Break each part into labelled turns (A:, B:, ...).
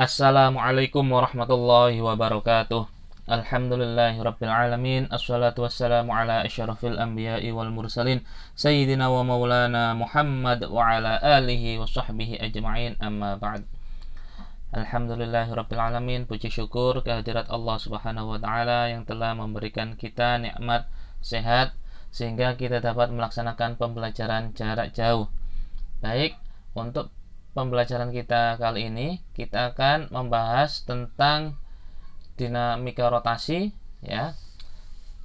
A: Assalamualaikum warahmatullahi wabarakatuh. Alhamdulillahirabbil alamin. Assalatu wassalamu ala asyrafil anbiya'i wal mursalin sayyidina wa maulana Muhammad wa ala alihi wa sahbihi ajma'in. Amma ba'd. Alhamdulillahirabbil alamin. Puji syukur kehadirat Allah Subhanahu wa taala yang telah memberikan kita nikmat sehat sehingga kita dapat melaksanakan pembelajaran jarak jauh. Baik, untuk pembelajaran kita kali ini kita akan membahas tentang dinamika rotasi ya.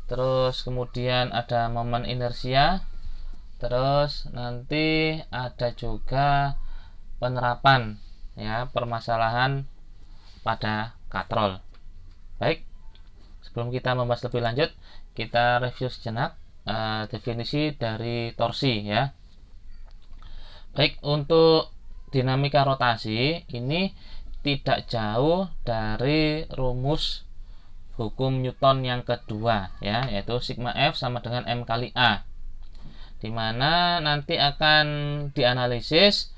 A: Terus kemudian ada momen inersia. Terus nanti ada juga penerapan ya, permasalahan pada katrol. Baik, sebelum kita membahas lebih lanjut, kita review sejenak definisi dari torsi ya. Baik, untuk dinamika rotasi ini tidak jauh dari rumus hukum Newton yang kedua ya, yaitu sigma F sama dengan M kali A, dimana nanti akan dianalisis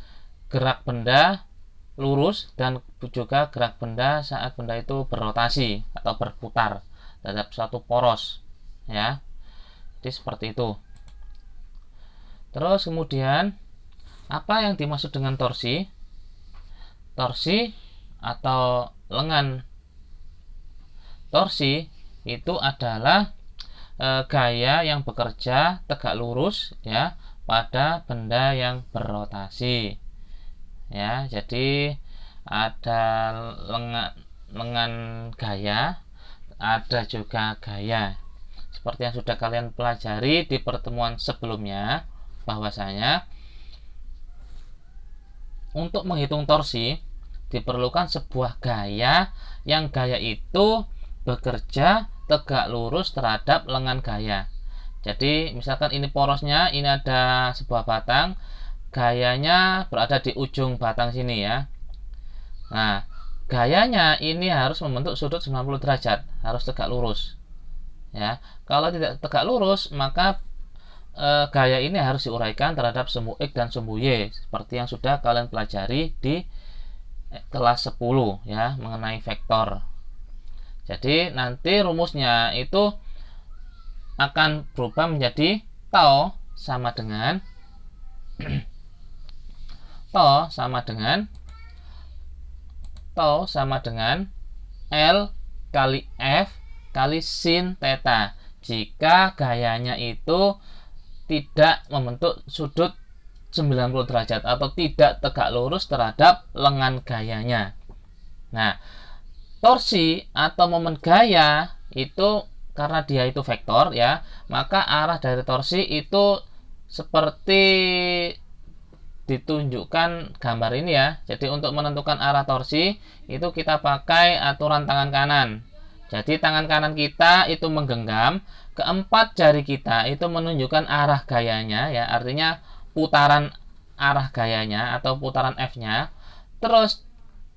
A: gerak benda lurus dan juga gerak benda saat benda itu berrotasi atau berputar terhadap suatu poros ya. Jadi seperti itu. Terus kemudian apa yang dimaksud dengan torsi? Torsi atau lengan torsi itu adalah gaya yang bekerja tegak lurus ya pada benda yang berrotasi ya. Jadi ada lengan gaya, ada juga gaya. Seperti yang sudah kalian pelajari di pertemuan sebelumnya, bahwasanya untuk menghitung torsi diperlukan sebuah gaya yang gaya itu bekerja tegak lurus terhadap lengan gaya. Jadi misalkan ini porosnya, ini ada sebuah batang, gayanya berada di ujung batang sini ya. Nah, gayanya ini harus membentuk sudut 90 derajat, harus tegak lurus ya. Kalau tidak tegak lurus, maka gaya ini harus diuraikan terhadap sumbu X dan sumbu Y, seperti yang sudah kalian pelajari di kelas 10 ya, mengenai vektor. Jadi nanti rumusnya itu akan berubah menjadi tau sama dengan tau sama dengan L kali F kali sin theta jika gayanya itu tidak membentuk sudut 90 derajat atau tidak tegak lurus terhadap lengan gayanya. Nah, torsi atau momen gaya itu karena dia itu vektor ya, maka arah dari torsi itu seperti ditunjukkan gambar ini ya. Jadi untuk menentukan arah torsi itu kita pakai aturan tangan kanan. Jadi tangan kanan kita itu menggenggam, keempat jari kita itu menunjukkan arah gayanya ya, artinya putaran arah gayanya atau putaran F-nya. Terus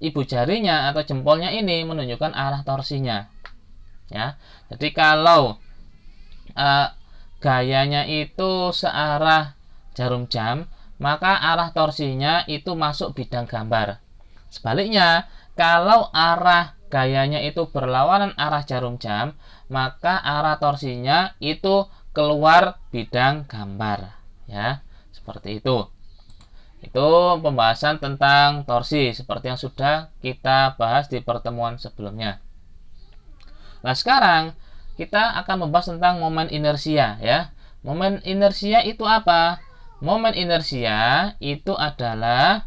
A: ibu jarinya atau jempolnya ini menunjukkan arah torsinya ya. Jadi kalau gayanya itu searah jarum jam, maka arah torsinya itu masuk bidang gambar. Sebaliknya, kalau arah gayanya itu berlawanan arah jarum jam, maka arah torsinya itu keluar bidang gambar ya. Seperti itu. Itu pembahasan tentang torsi seperti yang sudah kita bahas di pertemuan sebelumnya. Nah, sekarang kita akan membahas tentang momen inersia ya. Momen inersia itu apa? Momen inersia itu adalah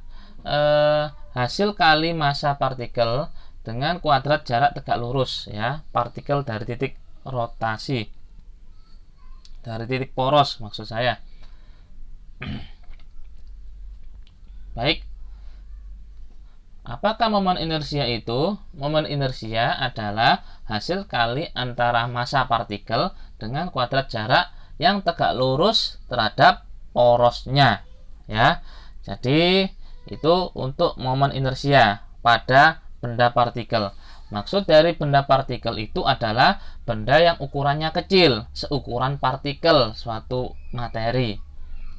A: hasil kali massa partikel dengan kuadrat jarak tegak lurus ya, partikel dari titik rotasi, dari titik poros maksud saya. Baik, apakah momen inersia itu? Momen inersia adalah hasil kali antara massa partikel dengan kuadrat jarak yang tegak lurus terhadap porosnya ya. Jadi itu untuk momen inersia pada benda partikel. Maksud dari benda partikel itu adalah benda yang ukurannya kecil, seukuran partikel suatu materi.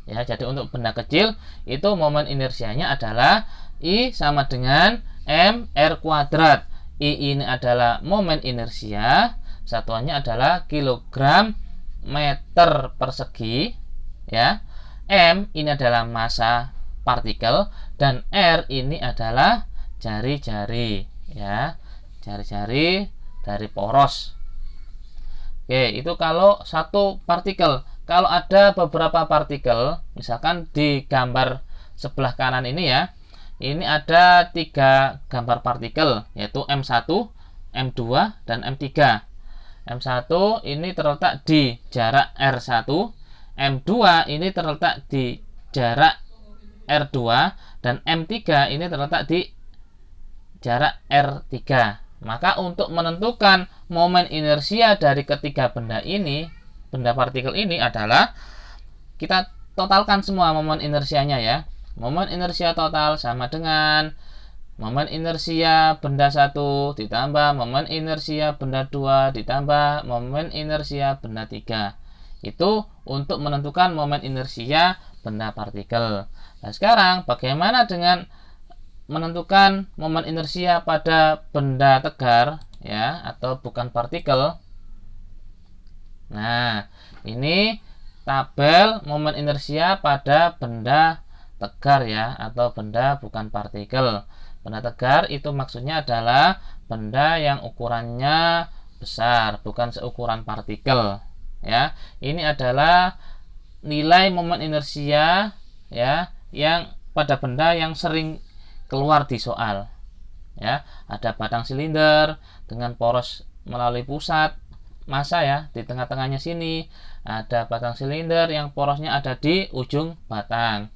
A: Ya, jadi untuk benda kecil itu momen inersianya adalah I sama dengan mr kuadrat. I ini adalah momen inersia, satuannya adalah kilogram meter persegi, ya. M ini adalah massa partikel dan R ini adalah jari-jari, ya. Jari-jari dari poros. Oke, itu kalau satu partikel. Kalau ada beberapa partikel, misalkan di gambar sebelah kanan ini ya, ini ada 3 gambar partikel, yaitu M1, M2, dan M3. M1 ini terletak di jarak R1, M2 ini terletak di jarak R2, dan M3 ini terletak di jarak R3. Maka untuk menentukan momen inersia dari ketiga benda ini, benda partikel ini adalah kita totalkan semua momen inersianya ya. Momen inersia total sama dengan momen inersia benda 1 ditambah momen inersia benda 2 ditambah momen inersia benda 3. Itu untuk menentukan momen inersia benda partikel. Nah, sekarang bagaimana dengan menentukan momen inersia pada benda tegar ya, atau bukan partikel? Nah, ini tabel momen inersia pada benda tegar ya, atau benda bukan partikel. Benda tegar itu maksudnya adalah benda yang ukurannya besar, bukan seukuran partikel ya. Ini adalah nilai momen inersia ya yang pada benda yang sering keluar di soal ya. Ada batang silinder dengan poros melalui pusat massa ya, di tengah-tengahnya sini ada batang silinder yang porosnya ada di ujung batang.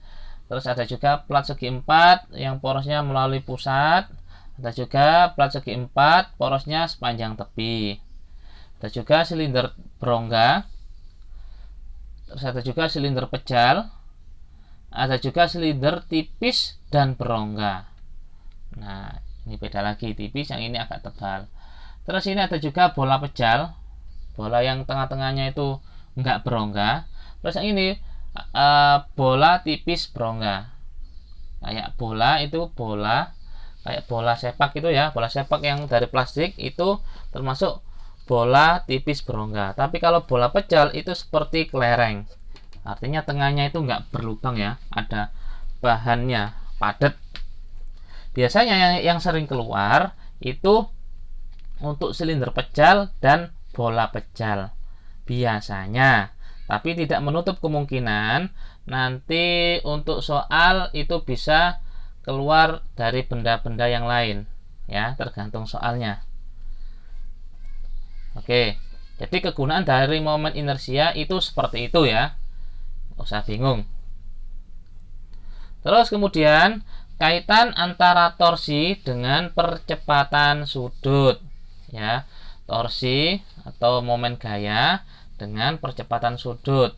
A: Terus ada juga plat segi 4 yang porosnya melalui pusat. Ada juga plat segi 4 porosnya sepanjang tepi. Ada juga silinder berongga. Terus ada juga silinder pejal. Ada juga silinder tipis dan berongga. Nah, ini beda lagi, tipis, yang ini agak tebal. Terus ini ada juga bola pejal, bola yang tengah-tengahnya itu enggak berongga. Terus yang ini bola tipis berongga. Kayak bola itu bola, kayak bola sepak itu ya, bola sepak yang dari plastik itu termasuk bola tipis berongga. Tapi kalau bola pejal itu seperti kelereng. Artinya tengahnya itu enggak berlubang ya, ada bahannya, padat. Biasanya yang sering keluar itu untuk silinder pejal dan bola pejal biasanya, tapi tidak menutup kemungkinan nanti untuk soal itu bisa keluar dari benda-benda yang lain ya, tergantung soalnya. Oke, jadi kegunaan dari momen inersia itu seperti itu ya, nggak usah bingung. Terus kemudian kaitan antara torsi dengan percepatan sudut ya. Torsi atau momen gaya dengan percepatan sudut.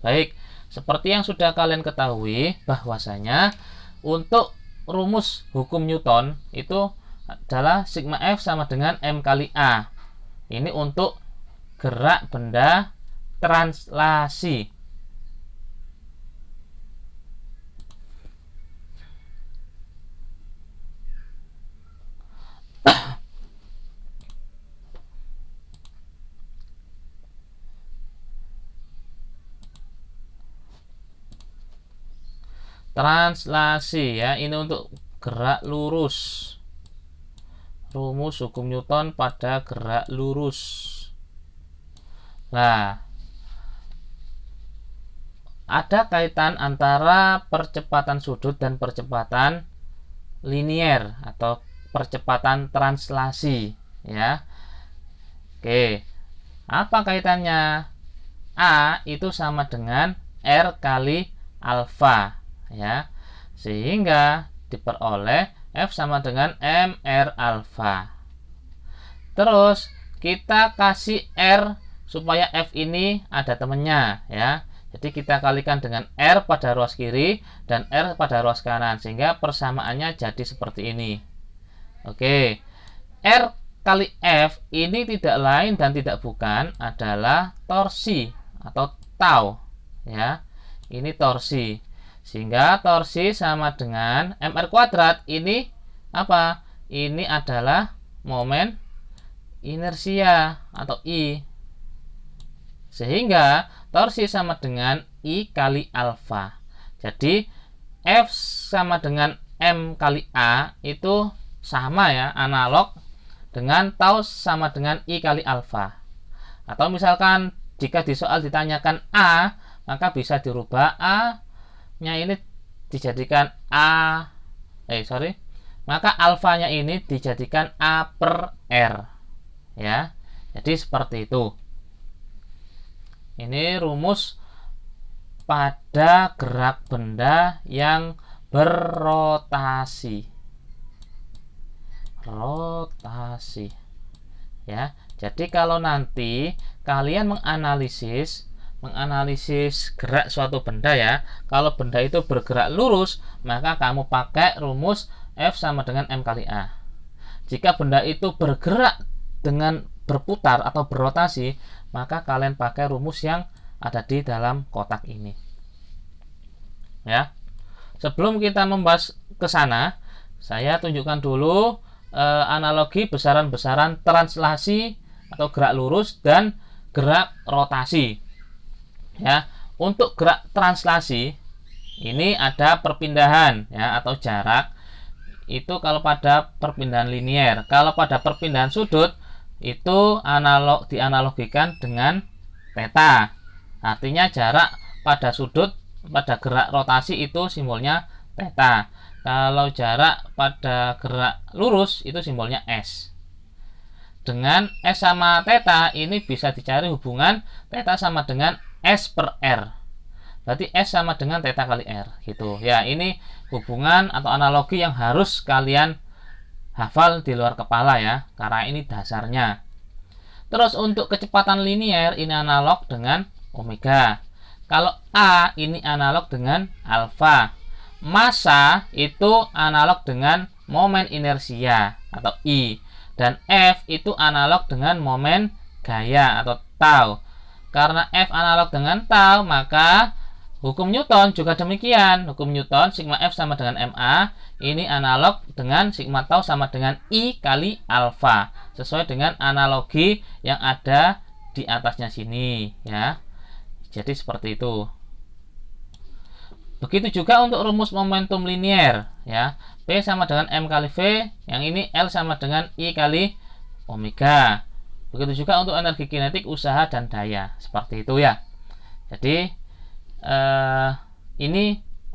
A: Baik, seperti yang sudah kalian ketahui bahwasanya untuk rumus hukum Newton itu adalah sigma F sama dengan M kali A. Ini untuk gerak benda translasi. Translasi ya, ini untuk gerak lurus. Rumus hukum Newton pada gerak lurus. Nah, ada kaitan antara percepatan sudut dan percepatan linier atau percepatan translasi ya. Oke, apa kaitannya? A itu sama dengan R kali alfa ya, sehingga diperoleh F sama dengan mr alfa. Terus kita kasih R supaya F ini ada temennya ya. Jadi kita kalikan dengan R pada ruas kiri dan R pada ruas kanan, sehingga persamaannya jadi seperti ini. Oke, R kali F ini tidak lain dan tidak bukan adalah torsi atau tau ya. ini torsi. Sehingga torsi sama dengan mr kuadrat. Ini apa? Ini adalah momen inersia atau I. Sehingga torsi sama dengan I kali alfa. Jadi F sama dengan M kali A itu sama ya, analog dengan tau sama dengan I kali alfa. Atau misalkan jika di soal ditanyakan A, maka bisa dirubah A nya ini dijadikan maka alfanya ini dijadikan A per R ya. Jadi seperti itu. Ini rumus pada gerak benda yang berrotasi. Rotasi ya. Jadi kalau nanti kalian menganalisis gerak suatu benda ya, kalau benda itu bergerak lurus, maka kamu pakai rumus F sama dengan M kali A. Jika benda itu bergerak dengan berputar atau berrotasi, maka kalian pakai rumus yang ada di dalam kotak ini ya. Sebelum kita membahas ke sana, saya tunjukkan dulu analogi besaran-besaran translasi atau gerak lurus dan gerak rotasi ya. Untuk gerak translasi ini ada perpindahan ya atau jarak. Itu kalau pada perpindahan linier. Kalau pada perpindahan sudut itu dianalogikan dengan theta. Artinya jarak pada sudut pada gerak rotasi itu simbolnya theta. Kalau jarak pada gerak lurus itu simbolnya S. Dengan S sama theta ini bisa dicari hubungan theta sama dengan S per R. Berarti S sama dengan theta kali R gitu. Ya, ini hubungan atau analogi yang harus kalian hafal di luar kepala ya, karena ini dasarnya. Terus untuk kecepatan linier ini analog dengan omega. Kalau A ini analog dengan alfa. Massa itu analog dengan momen inersia atau I. Dan F itu analog dengan momen gaya atau tau. Karena F analog dengan tau, maka hukum Newton juga demikian. Hukum Newton sigma F sama dengan MA ini analog dengan sigma tau sama dengan I kali alfa. Sesuai dengan analogi yang ada di atasnya sini ya. Jadi seperti itu. Begitu juga untuk rumus momentum linier ya. P sama dengan M kali V, yang ini L sama dengan I kali omega. Begitu juga untuk energi kinetik, usaha dan daya. Seperti itu ya. Jadi ini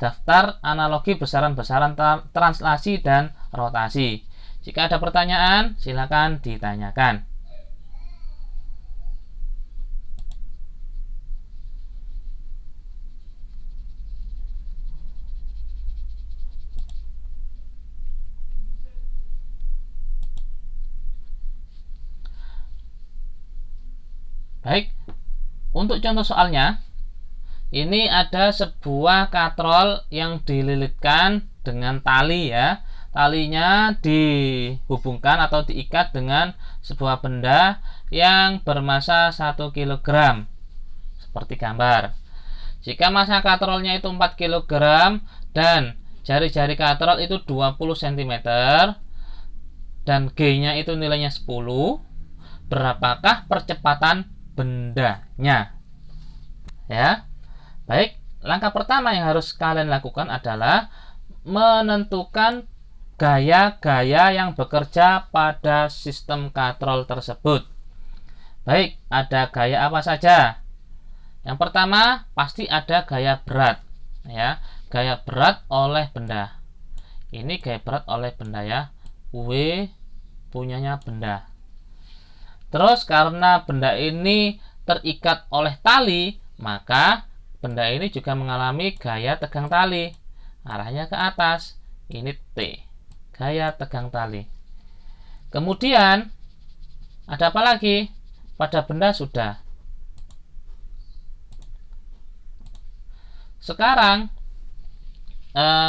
A: daftar analogi besaran-besaran translasi dan rotasi. Jika ada pertanyaan, silakan ditanyakan. Baik, untuk contoh soalnya, ini ada sebuah katrol yang dililitkan dengan tali ya. Talinya dihubungkan atau diikat dengan sebuah benda yang bermasa 1 kg. Seperti gambar. Jika massa katrolnya itu 4 kg dan jari-jari katrol itu 20 cm dan G-nya itu nilainya 10, berapakah percepatan bendanya? Ya. Baik, langkah pertama yang harus kalian lakukan adalah menentukan gaya-gaya yang bekerja pada sistem katrol tersebut. Baik, ada gaya apa saja? Yang pertama, pasti ada gaya berat ya. Gaya berat oleh benda. Ini gaya berat oleh benda ya. W punyanya benda. Terus karena benda ini terikat oleh tali, maka benda ini juga mengalami gaya tegang tali. Arahnya ke atas. Ini T. Gaya tegang tali. Kemudian ada apa lagi? Pada benda sudah. Sekarang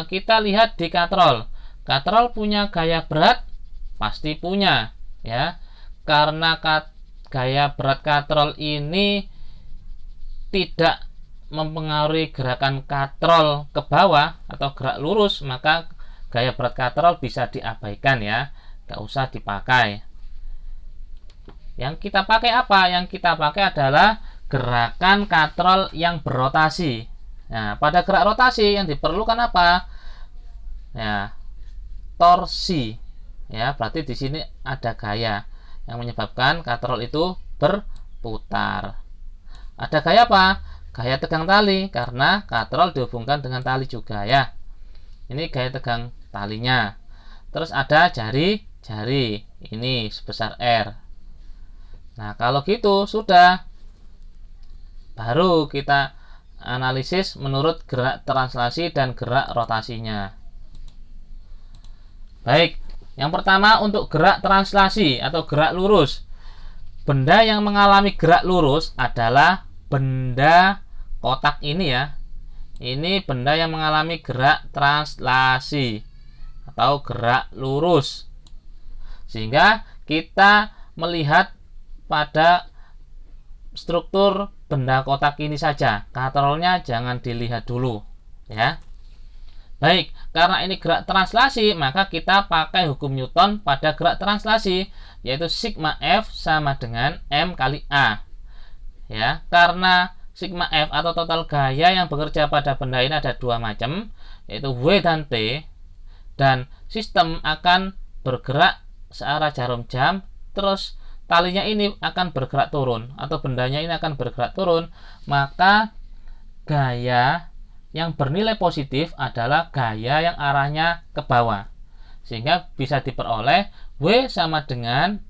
A: kita lihat di katrol. Katrol punya gaya berat? Pasti punya ya. Karena gaya berat katrol ini tidak mempengaruhi gerakan katrol ke bawah atau gerak lurus, maka gaya berat katrol bisa diabaikan ya, nggak usah dipakai. Yang kita pakai apa? Yang kita pakai adalah gerakan katrol yang berotasi. Nah, pada gerak rotasi yang diperlukan apa? Ya, torsi. Ya, berarti di sini ada gaya yang menyebabkan katrol itu berputar. Ada gaya apa? Gaya tegang tali, karena katrol dihubungkan dengan tali juga ya. Ini gaya tegang talinya. Terus ada jari-jari, ini sebesar R. Nah, kalau gitu sudah, baru kita analisis menurut gerak translasi dan gerak rotasinya. Baik, yang pertama untuk gerak translasi atau gerak lurus. Benda yang mengalami gerak lurus adalah benda kotak ini ya. Ini benda yang mengalami gerak translasi atau gerak lurus. Sehingga kita melihat pada struktur benda kotak ini saja. Katrolnya jangan dilihat dulu ya. Baik, karena ini gerak translasi, maka kita pakai hukum Newton pada gerak translasi, yaitu sigma F sama dengan M kali A. Ya, karena sigma F atau total gaya yang bekerja pada benda ini ada dua macam, yaitu W dan T, dan sistem akan bergerak searah jarum jam, terus talinya ini akan bergerak turun atau bendanya ini akan bergerak turun, maka gaya yang bernilai positif adalah gaya yang arahnya ke bawah, sehingga bisa diperoleh W sama dengan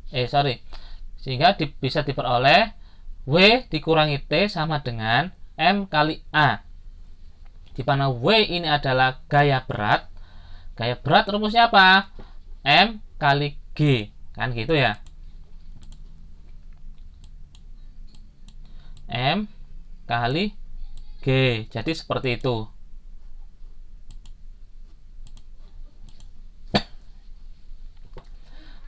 A: bisa diperoleh W dikurangi T sama dengan M kali A, di mana W ini adalah gaya berat. Gaya berat rumusnya apa? M kali G, kan gitu ya. M kali G, jadi seperti itu.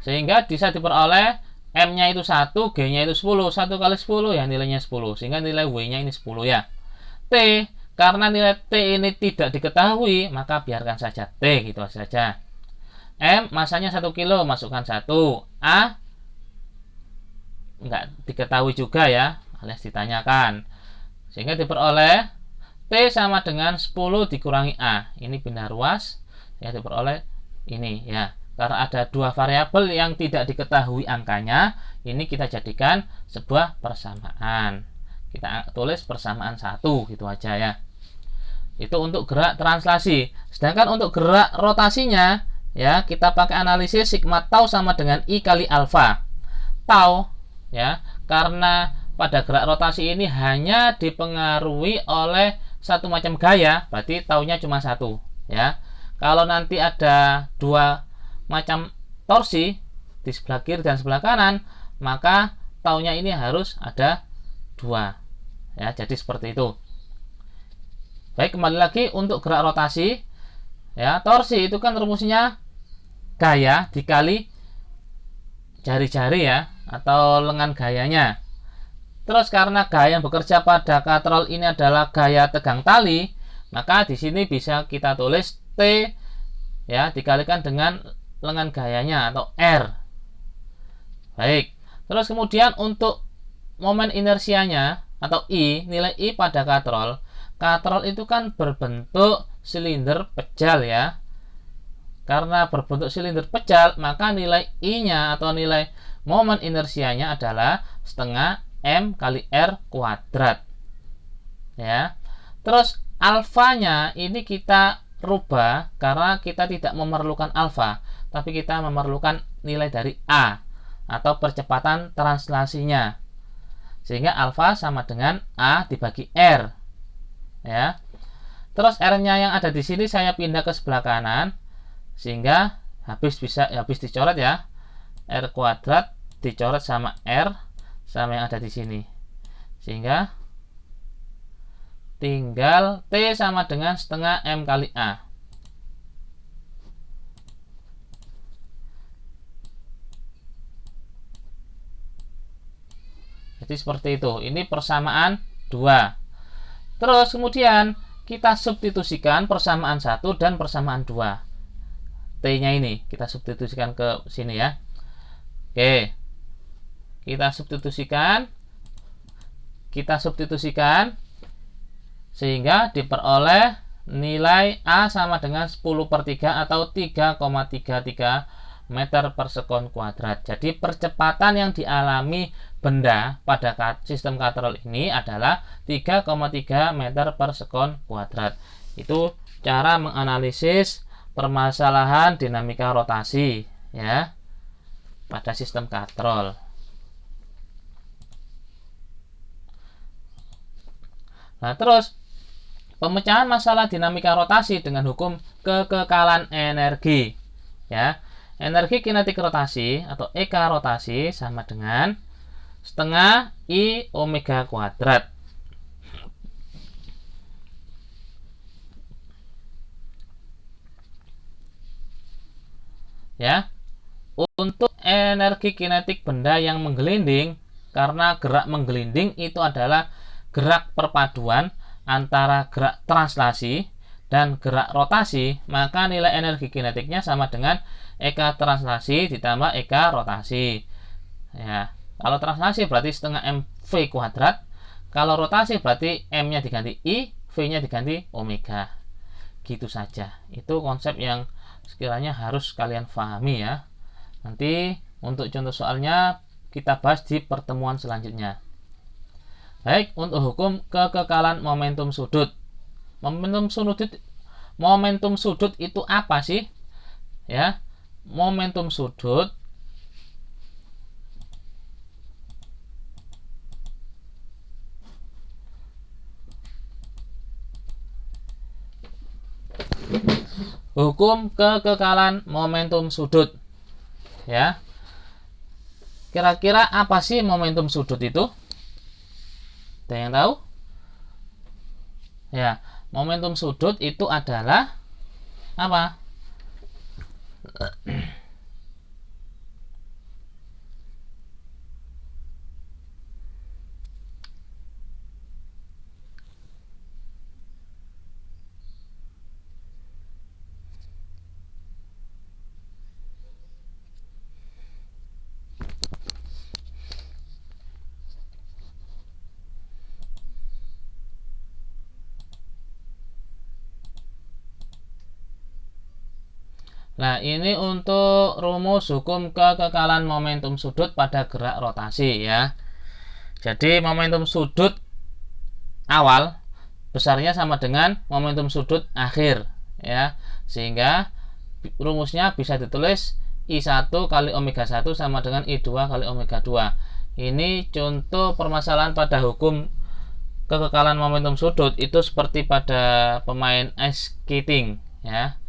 A: Sehingga bisa diperoleh M-nya itu 1, G-nya itu 10. 1 kali 10 ya nilainya 10. Sehingga nilai W-nya ini 10 ya. T, karena nilai T ini tidak diketahui, maka biarkan saja T gitu saja. M, masanya 1 kilo, masukkan 1. A, enggak diketahui juga ya, alias ditanyakan. Sehingga diperoleh T sama dengan 10 dikurangi A. Ini pindah ruas, ya diperoleh ini ya. Karena ada dua variabel yang tidak diketahui angkanya, ini kita jadikan sebuah persamaan. Kita tulis persamaan 1 gitu aja ya. Itu untuk gerak translasi. Sedangkan untuk gerak rotasinya ya, kita pakai analisis sigma tau sama dengan I kali alfa. Tau ya, karena pada gerak rotasi ini hanya dipengaruhi oleh satu macam gaya, berarti taunya cuma 1 ya. Kalau nanti ada dua macam torsi di sebelah kiri dan sebelah kanan, maka taunya ini harus ada 2 ya. Jadi seperti itu. Baik, kembali lagi untuk gerak rotasi ya. Torsi itu kan rumusnya gaya dikali jari-jari ya, atau lengan gayanya. Terus karena gaya yang bekerja pada katrol ini adalah gaya tegang tali, maka di sini bisa kita tulis T ya dikalikan dengan lengan gayanya atau R. Baik. Terus kemudian untuk momen inersianya atau I, nilai I pada katrol. Katrol itu kan berbentuk silinder pejal ya. Karena berbentuk silinder pejal, maka nilai I-nya atau nilai momen inersianya adalah setengah M kali R kuadrat. Ya. Terus alfanya ini kita rubah karena kita tidak memerlukan alfa, tapi kita memerlukan nilai dari A atau percepatan translasinya. Sehingga alfa sama dengan A dibagi R. Ya. Terus R-nya yang ada di sini saya pindah ke sebelah kanan sehingga habis dicoret ya. R kuadrat dicoret sama R sama yang ada di sini. Sehingga tinggal T sama dengan setengah M kali A. Jadi seperti itu. Ini persamaan 2. Terus kemudian kita substitusikan persamaan 1 dan persamaan 2. T-nya ini kita substitusikan ke sini ya. Oke. Kita substitusikan sehingga diperoleh nilai A sama dengan 10/3 atau 3,33 meter per sekon kuadrat. Jadi percepatan yang dialami benda pada sistem katrol ini adalah 3,3 meter per sekon kuadrat. Itu cara menganalisis permasalahan dinamika rotasi ya pada sistem katrol. Nah, terus pemecahan masalah dinamika rotasi dengan hukum kekekalan energi ya. Energi kinetik rotasi atau EK rotasi sama dengan setengah I omega kuadrat. Ya. Untuk energi kinetik benda yang menggelinding, karena gerak menggelinding itu adalah gerak perpaduan antara gerak translasi dan gerak rotasi, maka nilai energi kinetiknya sama dengan EK translasi ditambah EK rotasi. Ya, kalau translasi berarti setengah mv kuadrat, kalau rotasi berarti m-nya diganti I, v-nya diganti omega. Gitu saja. Itu konsep yang sekiranya harus kalian pahami ya. Nanti untuk contoh soalnya kita bahas di pertemuan selanjutnya. Baik, untuk hukum kekekalan momentum sudut. Momentum sudut itu apa sih? Ya, momentum sudut hukum kekekalan momentum sudut. Ya. Kira-kira apa sih momentum sudut itu? Ada yang tahu? Ya, momentum sudut itu adalah apa? Nah, ini untuk rumus hukum kekekalan momentum sudut pada gerak rotasi ya. Jadi momentum sudut awal besarnya sama dengan momentum sudut akhir ya. Sehingga rumusnya bisa ditulis I1 kali omega 1 sama dengan I2 kali omega 2. Ini contoh permasalahan pada hukum kekekalan momentum sudut itu seperti pada pemain ice skating ya.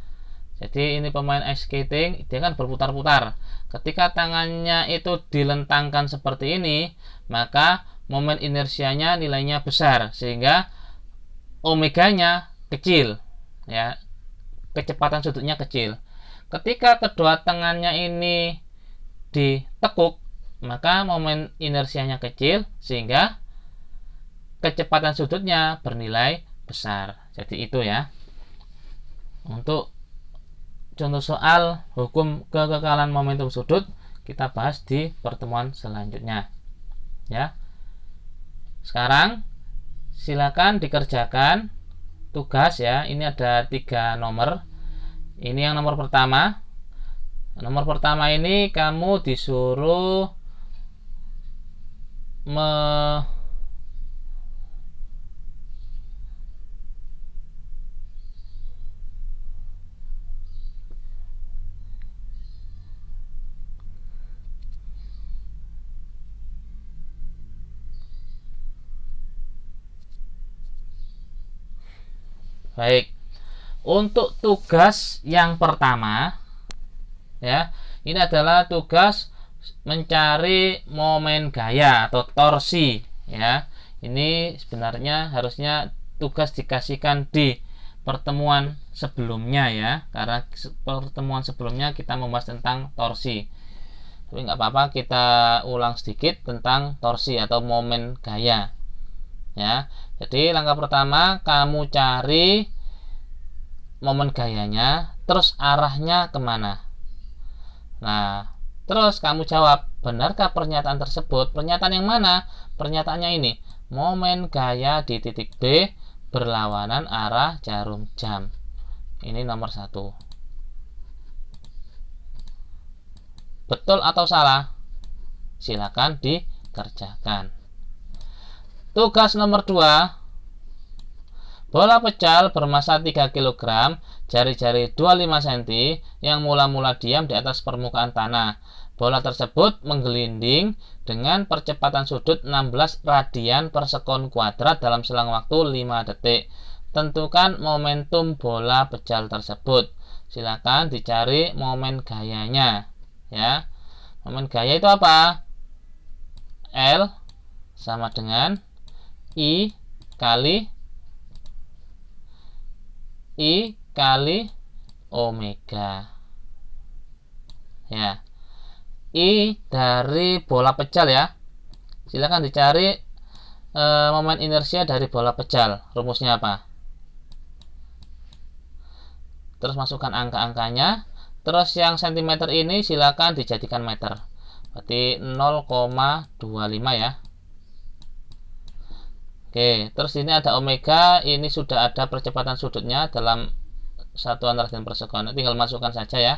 A: Jadi ini pemain ice skating, dia kan berputar-putar. Ketika tangannya itu dilentangkan seperti ini, maka momen inersianya nilainya besar sehingga omeganya kecil ya. Kecepatan sudutnya kecil. Ketika kedua tangannya ini ditekuk, maka momen inersianya kecil sehingga kecepatan sudutnya bernilai besar. Jadi itu ya. Untuk contoh soal hukum kekekalan momentum sudut kita bahas di pertemuan selanjutnya ya. Sekarang silakan dikerjakan tugas ya. Ini ada 3 nomor. Ini yang nomor pertama. Nomor pertama ini kamu disuruh baik. Untuk tugas yang pertama ya, ini adalah tugas mencari momen gaya atau torsi ya. Ini sebenarnya harusnya tugas dikasihkan di pertemuan sebelumnya ya, karena pertemuan sebelumnya kita membahas tentang torsi. Tapi nggak apa-apa, kita ulang sedikit tentang torsi atau momen gaya. Ya, jadi langkah pertama kamu cari momen gayanya, terus arahnya kemana. Nah, terus kamu jawab, benarkah pernyataan tersebut? Pernyataan yang mana? Pernyataannya ini, momen gaya di titik B berlawanan arah jarum jam. Ini nomor 1. Betul atau salah? Silakan dikerjakan. Tugas nomor 2. Bola pecal bermassa 3 kg, jari-jari 25 cm yang mula-mula diam di atas permukaan tanah. Bola tersebut menggelinding dengan percepatan sudut 16 radian per sekon kuadrat dalam selang waktu 5 detik. Tentukan momentum bola pecal tersebut. Silakan dicari momen gayanya. Ya. Momen gaya itu apa? L sama dengan I kali omega. Ya. I dari bola pecal ya. Silakan dicari momen inersia dari bola pecal. Rumusnya apa? Terus masukkan angka-angkanya. Terus yang cm ini silakan dijadikan meter. Berarti 0,25 ya. Oke, terus ini ada omega, ini sudah ada percepatan sudutnya dalam satuan radian per sekon. Tinggal masukkan saja ya.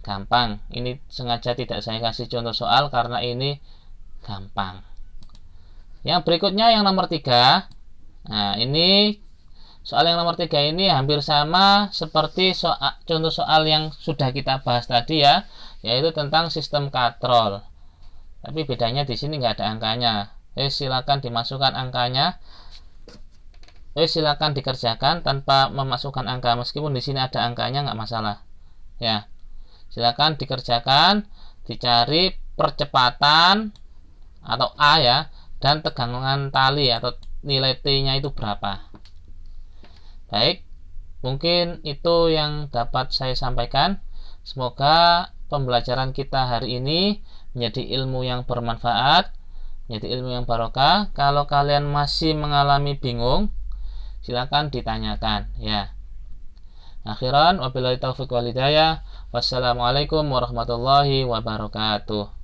A: Gampang. Ini sengaja tidak saya kasih contoh soal karena ini gampang. Yang berikutnya yang nomor 3. Nah, ini soal yang nomor 3 ini hampir sama seperti contoh soal yang sudah kita bahas tadi ya, yaitu tentang sistem katrol. Tapi bedanya di sini nggak ada angkanya. Silakan dimasukkan angkanya. Silakan dikerjakan tanpa memasukkan angka, meskipun di sini ada angkanya nggak masalah. Ya, silakan dikerjakan, dicari percepatan atau A ya, dan tegangan tali atau nilai T-nya itu berapa. Baik, mungkin itu yang dapat saya sampaikan. Semoga pembelajaran kita hari ini menjadi ilmu yang bermanfaat, menjadi ilmu yang barokah. Kalau kalian masih mengalami bingung, silakan ditanyakan ya. Akhiran wabillahi taufiq wal hidayah. Wassalamualaikum warahmatullahi wabarakatuh.